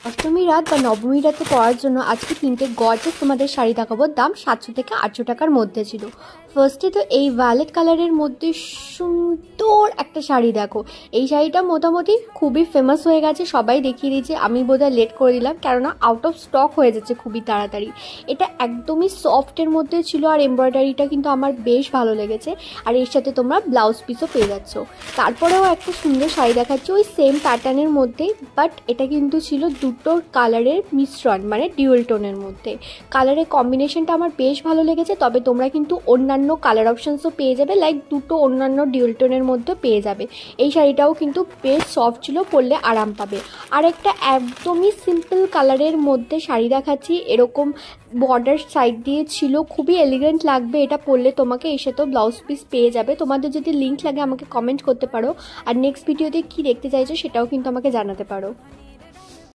অষ্টমী রাত বা নবমী রাতে পরার জন্য আজকে 3টে গর্জিয়াস তোমাদের শাড়ি দেখাবো। দাম 700 থেকে 800 টাকার মধ্যে ছিল। ফার্স্টে তো এই ভায়োলেট কালারের মধ্যে সুন্দর একটা শাড়ি দেখো। এই শাড়িটা মোটামুটি খুবই ফেমাস হয়ে গেছে, সবাই দেখিয়ে দিয়েছে। আমি বোধহয় লেট করে দিলাম, কেননা আউট অফ স্টক হয়ে যাচ্ছে খুবই তাড়াতাড়ি। এটা একদমই সফটের মধ্যে ছিল, আর এমব্রয়ডারিটা কিন্তু আমার বেশ ভালো লেগেছে। আর এর সাথে তোমরা ব্লাউজ পিসও পেয়ে যাচ্ছ। তারপরেও একটা সুন্দর শাড়ি দেখাচ্ছি ওই সেম প্যাটার্নের মধ্যেই, বাট এটা কিন্তু ছিল দুটো কালারের মিশ্রণ, মানে ডিউয়াল টোনের মধ্যে। কালারের কম্বিনেশনটা আমার বেশ ভালো লেগেছে। তবে তোমরা কিন্তু অন্যান্য কালার অপশানসও পেয়ে যাবে, লাইক দুটো অন্যান্য ডিউয়াল টোনের মধ্যে পেয়ে যাবে। এই শাড়িটাও কিন্তু বেশ সফট ছিল, পরলে আরাম পাবে। আর একটা একদমই সিম্পল কালারের মধ্যে শাড়ি দেখাচ্ছি, এরকম বর্ডার সাইড দিয়ে ছিল, খুবই এলিগেন্ট লাগবে এটা পরলে তোমাকে। এর সাথেও ব্লাউজ পিস পেয়ে যাবে। তোমাদের যদি লিঙ্ক লাগে আমাকে কমেন্ট করতে পারো, আর নেক্সট ভিডিওতে কি দেখতে চাইছো সেটাও কিন্তু আমাকে জানাতে পারো।